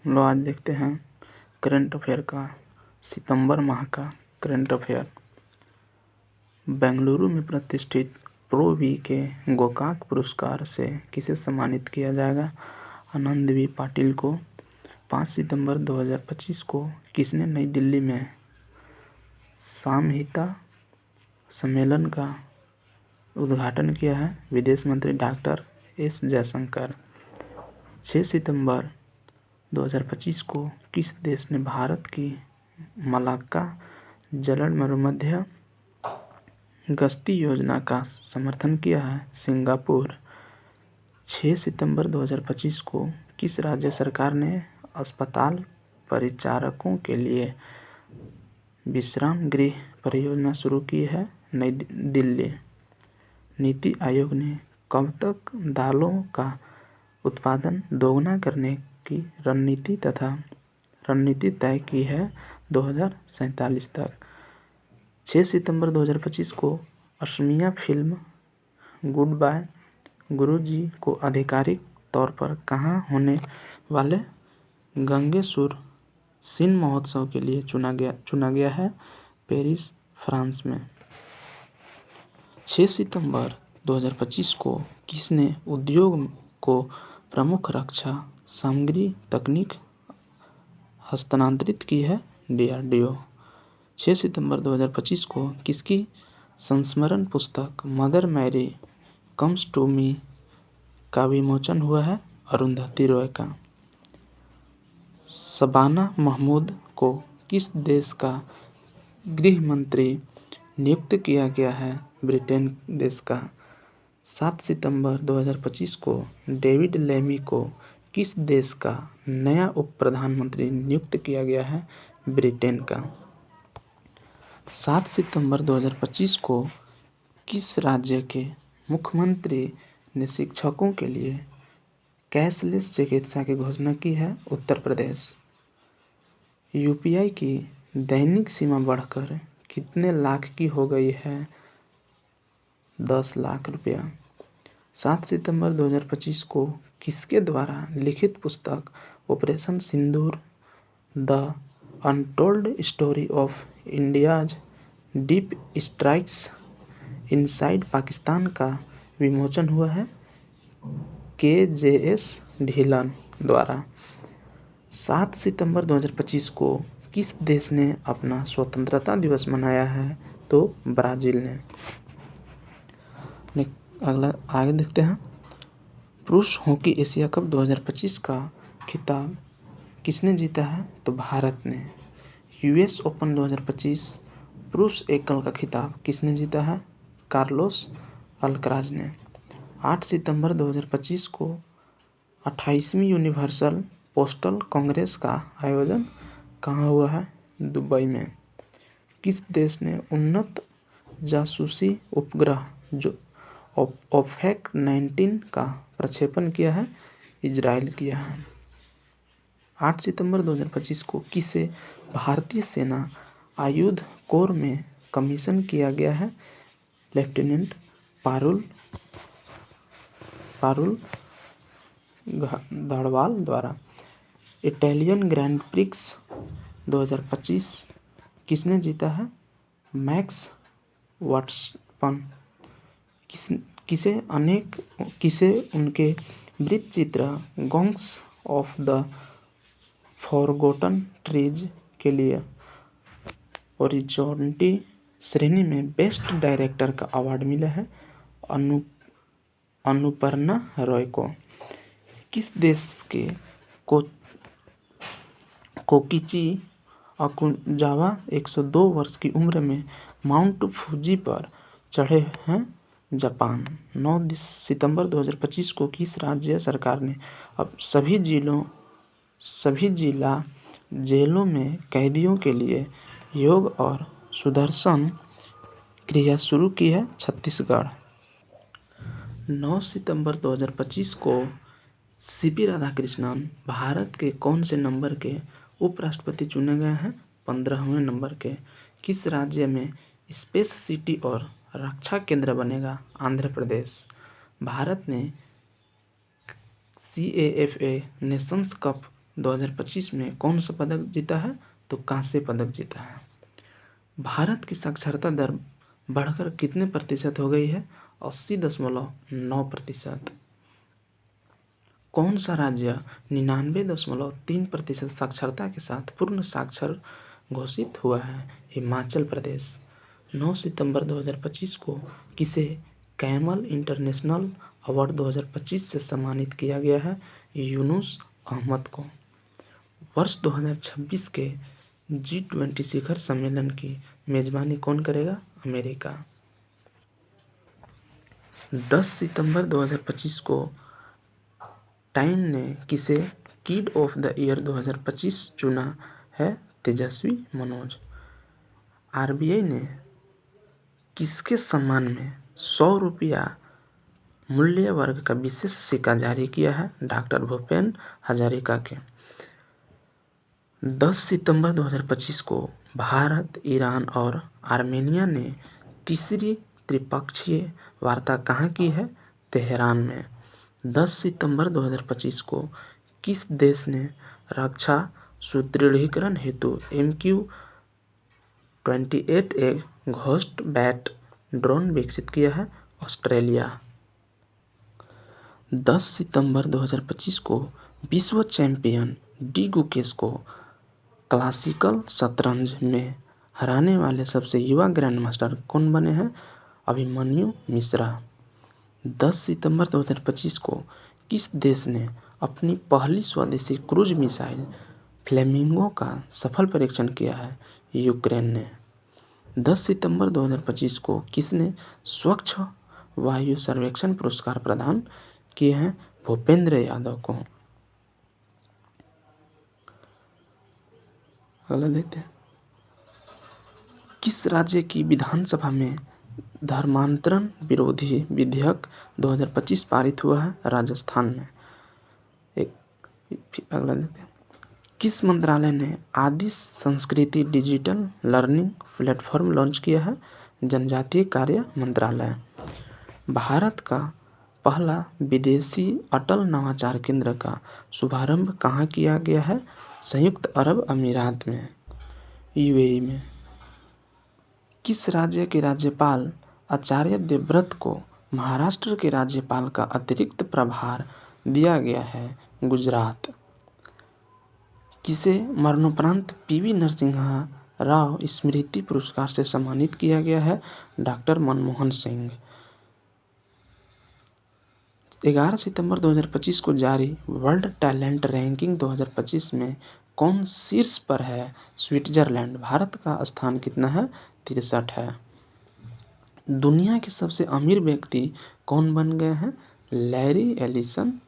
लो आज देखते हैं करंट अफेयर का सितंबर माह का करंट अफेयर। बेंगलुरु में प्रतिष्ठित प्रो वी के गोकाक पुरस्कार से किसे सम्मानित किया जाएगा? आनंद वी पाटिल को। 5 सितंबर 2025 को किसने नई दिल्ली में सामहिता सम्मेलन का उद्घाटन किया है? विदेश मंत्री डॉक्टर एस जयशंकर। 6 सितंबर 2025 को किस देश ने भारत की मलाक्का जलमध्यम गश्ती योजना का समर्थन किया है? सिंगापुर। 6 सितंबर 2025 को किस राज्य सरकार ने अस्पताल परिचारकों के लिए विश्राम गृह परियोजना शुरू की है? नई दिल्ली। नीति आयोग ने कब तक दालों का उत्पादन दोगुना करने की रणनीति तय की है? 2047 तक। 6 सितंबर 2025 को असमिया फिल्म गुड बाय गुरुजी को आधिकारिक तौर पर कहाँ होने वाले गंगेसूर सिन महोत्सव के लिए चुना गया है? पेरिस, फ्रांस में। 6 सितंबर 2025 को किसने उद्योग को प्रमुख रक्षा सामग्री तकनीक हस्तांतरित की है? DRDO। 6 सितंबर 2025 को किसकी संस्मरण पुस्तक Mother Mary comes to me का विमोचन हुआ है? अरुंधति रॉय का। शबाना महमूद को किस देश का गृह मंत्री नियुक्त किया गया है? ब्रिटेन देश का। 7 सितंबर 2025 को डेविड लेमी को किस देश का नया उप प्रधानमंत्री नियुक्त किया गया है? ब्रिटेन का। 7 सितंबर 2025 को किस राज्य के मुख्यमंत्री ने शिक्षकों के लिए कैशलेस चिकित्सा की घोषणा की है? उत्तर प्रदेश। UPI की दैनिक सीमा बढ़कर कितने लाख की हो गई है? 10 लाख रुपया। 7 सितंबर 2025 को किसके द्वारा लिखित पुस्तक operation Sindoor the untold story of India's deep strikes inside Pakistan का विमोचन हुआ है? KJS ढीलन द्वारा। 7 सितंबर 2025 को किस देश ने अपना स्वतंत्रता दिवस मनाया है? तो ब्राज़ील ने। अगला आगे देखते हैं। पुरुष हॉकी एशिया कप 2025 का खिताब किसने जीता है? तो भारत ने। US ओपन 2025 पुरुष एकल का खिताब किसने जीता है? कार्लोस अल्कराज ने। 8 सितंबर 2025 को 28वीं यूनिवर्सल पोस्टल कांग्रेस का आयोजन कहाँ हुआ है? दुबई में। किस देश ने उन्नत जासूसी उपग्रह जो ओपेक 19 का प्रक्षेपण किया है? इजराइल किया है। 8 सितंबर 2025 को किसे भारतीय सेना आयुध कोर में कमीशन किया गया है? लेफ्टिनेंट पारुल गढ़वाल द्वारा। इटालियन ग्रैंड प्रिक्स 2025 किसने जीता है? Max Verstappen. किसे उनके वृत्तचित्र गॉन्ग्स ऑफ द फॉरगॉटन ट्रीज के लिए ओरिजोंटी श्रेणी में बेस्ट डायरेक्टर का अवार्ड मिला है? अनुपर्णा रॉय को। किस देश के कोकिची अकुजावा 102 वर्ष की उम्र में माउंट फूजी पर चढ़े हैं? जापान। 9 सितंबर 2025 को किस राज्य सरकार ने अब सभी जिला जेलों में कैदियों के लिए योग और सुदर्शन क्रिया शुरू की है? छत्तीसगढ़। 9 सितंबर 2025 को CP राधाकृष्णन भारत के कौन से नंबर के उपराष्ट्रपति चुने गए हैं? 15वें नंबर के। किस राज्य में स्पेस सिटी और रक्षा केंद्र बनेगा? आंध्र प्रदेश। भारत ने CAFA नेशंस कप 2025 में कौन सा पदक जीता है? तो कांस्य पदक जीता है। भारत की साक्षरता दर बढ़कर कितने प्रतिशत हो गई है? 80.9%। कौन सा राज्य 99.3% साक्षरता के साथ पूर्ण साक्षर घोषित हुआ है? हिमाचल प्रदेश। 9 सितंबर 2025 को किसे कैमल इंटरनेशनल अवार्ड 2025 से सम्मानित किया गया है? यूनुस अहमद को। वर्ष 2026 के G20 शिखर सम्मेलन की मेजबानी कौन करेगा? अमेरिका। 10 सितंबर 2025 को टाइम ने किसे किड ऑफ द ईयर 2025 चुना है? तेजस्वी मनोज। आरबीआई ने किसके सम्मान में 100 रुपया मूल्य वर्ग का विशेष सिक्का जारी किया है? डॉक्टर भूपेन हजारिका के। 10 सितंबर 2025 को भारत, ईरान और आर्मेनिया ने तीसरी त्रिपक्षीय वार्ता कहाँ की है? तेहरान में। 10 सितंबर 2025 को किस देश ने रक्षा सुदृढ़ीकरण हेतु MQ-28 एक घोस्ट बैट ड्रोन विकसित किया है? ऑस्ट्रेलिया। 10 सितंबर 2025 को विश्व चैंपियन डी गुकेश को क्लासिकल शतरंज में हराने वाले सबसे युवा ग्रैंडमास्टर कौन बने हैं? अभिमन्यु मिश्रा। 10 सितंबर 2025 को किस देश ने अपनी पहली स्वदेशी क्रूज मिसाइल फ्लेमिंगो का सफल परीक्षण किया है? यूक्रेन ने। 10 सितंबर 2025 को किसने स्वच्छ वायु सर्वेक्षण पुरस्कार प्रदान किए हैं? भूपेंद्र यादव को। अगला देखते हैं। किस राज्य की विधानसभा में धर्मांतरण विरोधी विधेयक 2025 पारित हुआ है? राजस्थान में। अगला देखते हैं। किस मंत्रालय ने आदि संस्कृति डिजिटल लर्निंग प्लेटफॉर्म लॉन्च किया है? जनजातीय कार्य मंत्रालय। भारत का पहला विदेशी अटल नवाचार केंद्र का शुभारंभ कहाँ किया गया है? संयुक्त अरब अमीरात में, यूएई में। किस राज्य के राज्यपाल आचार्य देवव्रत को महाराष्ट्र के राज्यपाल का अतिरिक्त प्रभार दिया गया है? गुजरात। किसे मरणोपरांत पीवी नरसिम्हा राव स्मृति पुरस्कार से सम्मानित किया गया है? डॉक्टर मनमोहन सिंह। 11 सितंबर 2025 को जारी वर्ल्ड टैलेंट रैंकिंग 2025 में कौन शीर्ष पर है? स्विट्जरलैंड। भारत का स्थान कितना है? 63 है। दुनिया के सबसे अमीर व्यक्ति कौन बन गए हैं? Larry Ellison,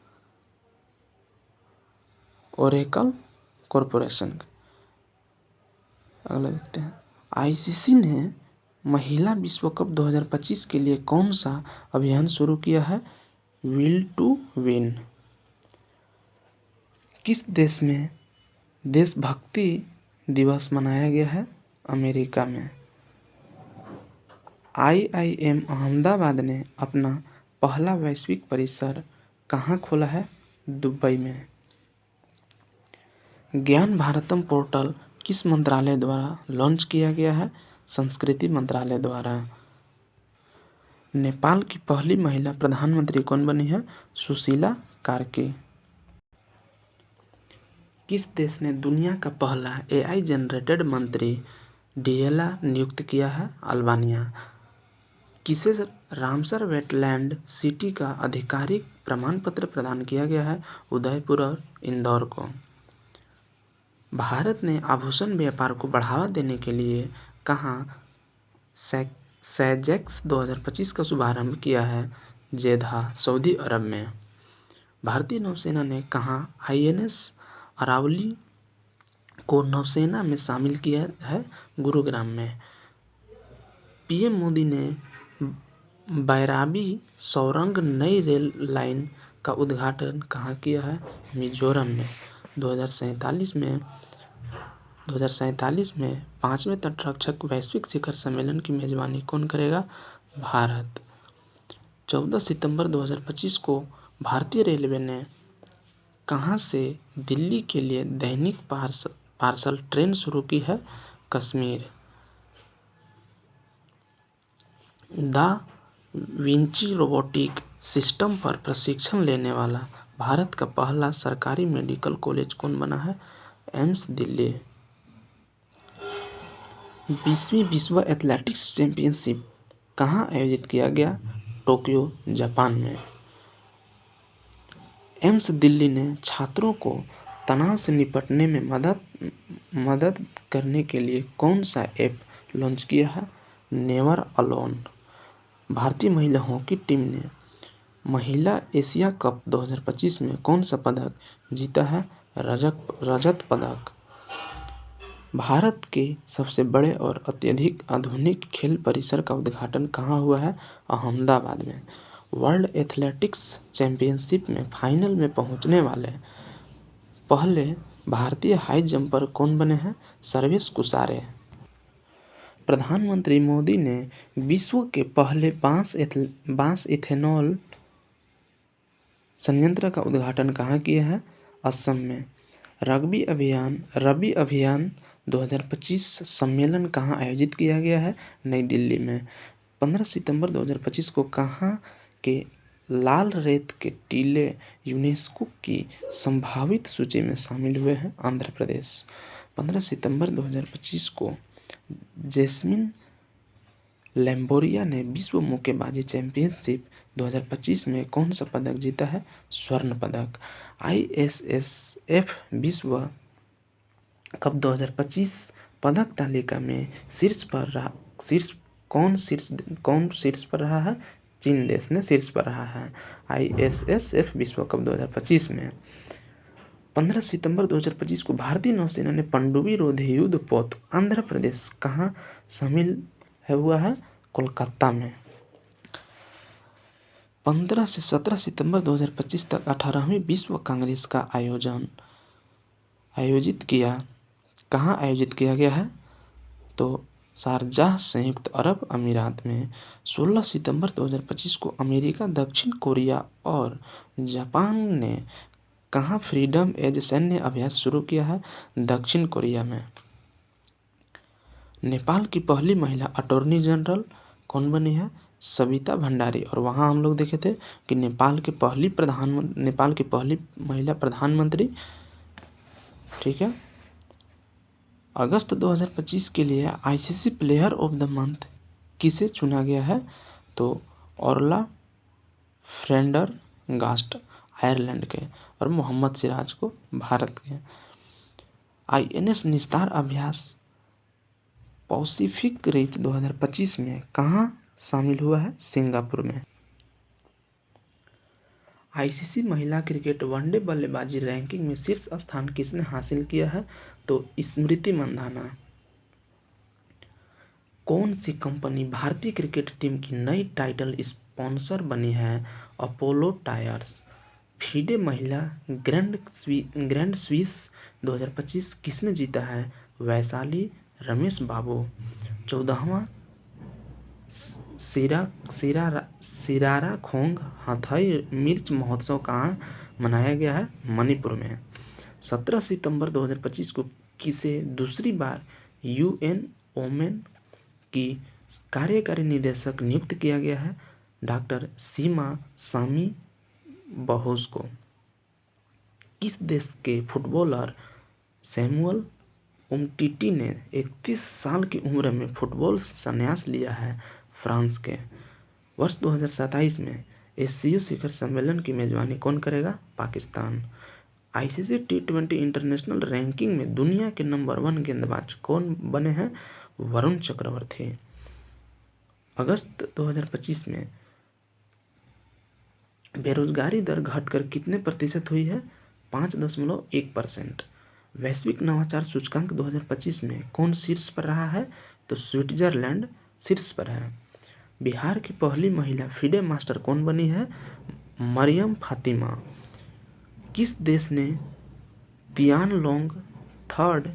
Oracle corporation. अगला देखते हैं। आईसीसी ने महिला विश्व कप 2025 के लिए कौन सा अभियान शुरू किया है? Will to win. किस देश में देशभक्ति दिवस मनाया गया है? अमेरिका में। IIM अहमदाबाद ने अपना पहला वैश्विक परिसर कहाँ खोला है? दुबई में। ज्ञान भारतम पोर्टल किस मंत्रालय द्वारा लॉन्च किया गया है? संस्कृति मंत्रालय द्वारा। नेपाल की पहली महिला प्रधानमंत्री कौन बनी है? सुशीला कार्की। किस देश ने दुनिया का पहला AI जनरेटेड मंत्री DLR नियुक्त किया है? अल्बानिया। किसे रामसर वेटलैंड सिटी का आधिकारिक प्रमाण पत्र प्रदान किया गया है? उदयपुर और इंदौर को। भारत ने आभूषण व्यापार को बढ़ावा देने के लिए कहाँ सैजेक्स 2025 का शुभारंभ किया है? जेद्दा, सऊदी अरब में। भारतीय नौसेना ने कहाँ INS अरावली को नौसेना में शामिल किया है? गुरुग्राम में। PM मोदी ने बैराबी सुरंग नई रेल लाइन का उद्घाटन कहाँ किया है? मिजोरम में। 2047 में 5वें तटरक्षक वैश्विक शिखर सम्मेलन की मेजबानी कौन करेगा? भारत। 14 सितंबर 2025 को भारतीय रेलवे ने कहाँ से दिल्ली के लिए दैनिक पार्सल ट्रेन शुरू की है? Kashmir. Da Vinci robotic system पर प्रशिक्षण लेने वाला भारत का पहला सरकारी मेडिकल कॉलेज कौन बना है? एम्स दिल्ली। 20वीं विश्व एथलेटिक्स चैंपियनशिप कहाँ आयोजित किया गया? टोक्यो, जापान में। एम्स दिल्ली ने छात्रों को तनाव से निपटने में मदद करने के लिए कौन सा ऐप लॉन्च किया है? Never alone. भारतीय महिला हॉकी टीम ने महिला एशिया कप 2025 में कौन सा पदक जीता है? रजत पदक। भारत के सबसे बड़े और अत्यधिक आधुनिक खेल परिसर का उद्घाटन कहाँ हुआ है? अहमदाबाद में। वर्ल्ड एथलेटिक्स चैंपियनशिप में फाइनल में पहुंचने वाले पहले भारतीय हाई जंपर कौन बने हैं? सर्वेश कुसारे। प्रधानमंत्री मोदी ने विश्व के पहले बांस इथेनॉल संयंत्र का उद्घाटन कहाँ किया है? असम में। रबी अभियान 2025 सम्मेलन कहाँ आयोजित किया गया है? नई दिल्ली में। 15 सितंबर 2025 को कहाँ के लाल रेत के टीले यूनेस्को की संभावित सूची में शामिल हुए हैं? आंध्र प्रदेश। 15 सितंबर 2025 को जैस्मिन लैम्बोरिया ने विश्व मुक्केबाजी चैंपियनशिप 2025 में कौन सा पदक जीता है? स्वर्ण पदक। ISSF विश्व कप 2025 पदक तालिका में कौन शीर्ष पर रहा है? चीन देश ने शीर्ष पर रहा है ISSF विश्व कप 2025 में। 15 सितंबर 2025 को भारतीय नौसेना ने पनडुब्बी रोधी युद्धपोत आंध्र प्रदेश कहाँ शामिल हुआ है? कोलकाता में। 15 से 17 सितंबर 2025 तक 18वीं विश्व कांग्रेस का कहाँ आयोजित किया गया है? तो शारजाह, संयुक्त अरब अमीरात में। 16 सितंबर 2025 को अमेरिका, दक्षिण कोरिया और जापान ने कहाँ फ्रीडम एज सैन्य अभ्यास शुरू किया है? दक्षिण कोरिया में। नेपाल की पहली महिला अटॉर्नी जनरल कौन बनी है? सविता भंडारी। और वहाँ हम लोग देखे थे कि नेपाल की पहली महिला प्रधानमंत्री, ठीक है। अगस्त 2025 के लिए ICC player of the month किसे चुना गया है? तो ऑर्ला प्रेंडरगास्ट आयरलैंड के और मोहम्मद सिराज को भारत के। INS निस्तार अभ्यास पैसिफिक रिच 2025 में कहाँ शामिल हुआ है? सिंगापुर में। ICC महिला क्रिकेट वनडे बल्लेबाजी रैंकिंग में शीर्ष स्थान किसने हासिल किया है? तो स्मृति मंधाना। कौन सी कंपनी भारतीय क्रिकेट टीम की नई टाइटल स्पॉन्सर बनी है? Apollo tyres. FIDE महिला ग्रैंड स्विस 2025 किसने जीता है? वैशाली रमेश बाबू। 14वां सिराराखोंग हथई मिर्च महोत्सव कहाँ मनाया गया है? मणिपुर में। 17 सितंबर 2025 को किसे दूसरी बार UN वोमेन की कार्यकारी निदेशक नियुक्त किया गया है? डॉक्टर सीमा सामी बहोस को। किस देश के फुटबॉलर सैमुअल उमटीटी ने 31 साल की उम्र में फुटबॉल से संन्यास लिया है? फ्रांस के। वर्ष 2027 में SCO शिखर सम्मेलन की मेजबानी कौन करेगा? Pakistan. ICC T20 international ranking में दुनिया के नंबर 1 गेंदबाज कौन बने हैं? वरुण चक्रवर्ती। अगस्त 2025 में बेरोजगारी दर घटकर कितने प्रतिशत हुई है? 5.1%। वैश्विक नवाचार सूचकांक 2025 में कौन शीर्ष पर रहा है? तो स्विट्जरलैंड शीर्ष पर है। बिहार की पहली महिला FIDE मास्टर कौन बनी है? मरियम फातिमा। किस देश ने तियानलोंग 3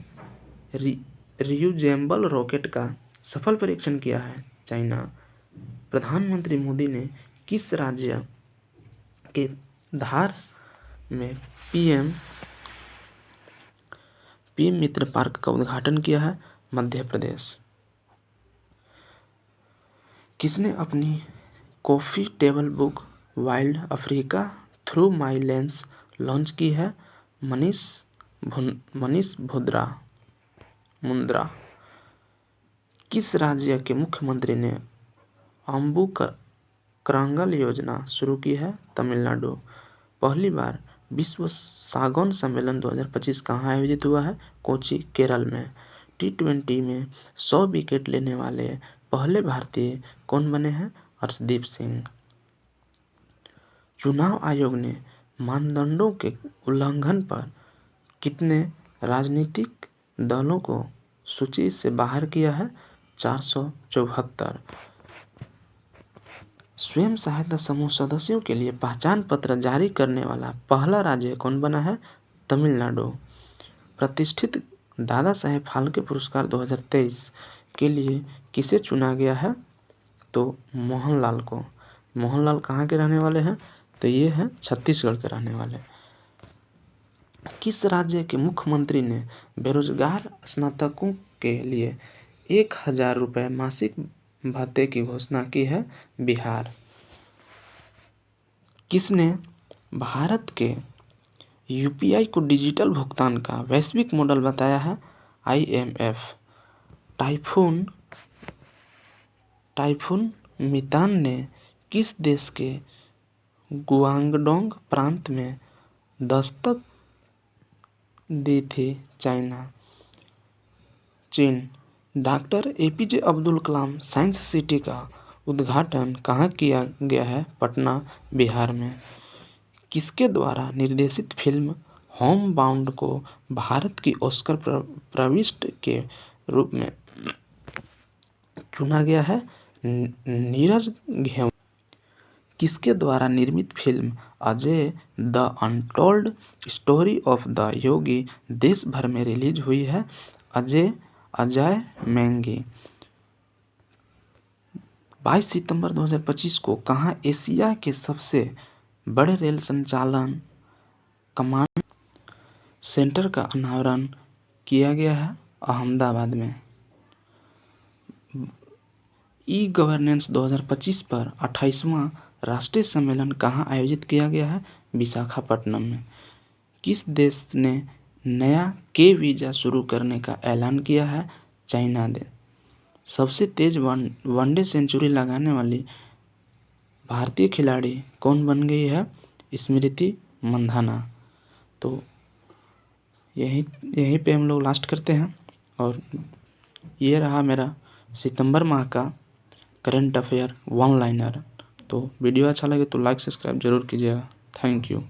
रियूजेबल रॉकेट का सफल परीक्षण किया है? चाइना। प्रधानमंत्री मोदी ने किस राज्य के धार में पीएम मित्र पार्क का उद्घाटन किया है? मध्य प्रदेश। किसने अपनी coffee table book wild Africa through my lens launch की है? मनीष मुंद्रा। किस राज्य के मुख्यमंत्री ने अम्बुकरांगल योजना शुरू की है? तमिलनाडु। पहली बार विश्व सागौन सम्मेलन 2025 कहाँ आयोजित हुआ है? कोच्चि, केरल में। T20 में 100 विकेट लेने वाले पहले भारतीय कौन बने हैं? अर्शदीप सिंह। चुनाव आयोग ने मानदंडों के उल्लंघन पर कितने राजनीतिक दलों को सूची से बाहर किया है? 474। स्वयं सहायता समूह सदस्यों के लिए पहचान पत्र जारी करने वाला पहला राज्य कौन बना है? तमिलनाडु। प्रतिष्ठित दादा साहेब फाल्के पुरस्कार 2023 के लिए किसे चुना गया है? तो मोहनलाल को। मोहनलाल कहाँ के रहने वाले हैं? तो ये हैं छत्तीसगढ़ के रहने वाले। किस राज्य के मुख्यमंत्री ने बेरोजगार स्नातकों के लिए 1000 रुपये मासिक भत्ते की घोषणा की है? बिहार। किसने भारत के यूपीआई को डिजिटल भुगतान का वैश्विक मॉडल बताया है? IMF। टाइफून मितान ने किस देश के गुआंगडोंग प्रांत में दस्तक दी थी? चीन। Doctor APJ Abdul Kalam science city का उद्घाटन कहाँ किया गया है? पटना, बिहार में। किसके द्वारा निर्देशित फिल्म होम बाउंड को भारत की ऑस्कर प्रविष्ट के रूप में चुना गया है? नीरज घेवर। किसके द्वारा निर्मित film Ajay the untold story of the Yogi देश भर में रिलीज हुई है? अजय मैंगी। 22 सितंबर 2025 को कहाँ एशिया के सबसे बड़े रेल संचालन कमांड सेंटर का अनावरण किया गया है? अहमदाबाद में। ई-गवर्नेंस 2025 पर 28वां राष्ट्रीय सम्मेलन कहाँ आयोजित किया गया है? विशाखापट्टनम में। किस देश ने नया वीज़ा शुरू करने का ऐलान किया है? चाइना देश। सबसे तेज वनडे सेंचुरी लगाने वाली भारतीय खिलाड़ी कौन बन गई है? स्मृति मंधाना। तो यहीं पे हम लोग लास्ट करते हैं। और ये रहा मेरा सितंबर माह का करंट अफेयर वन लाइनर। तो वीडियो अच्छा लगे तो लाइक सब्सक्राइब जरूर कीजिएगा। Thank you.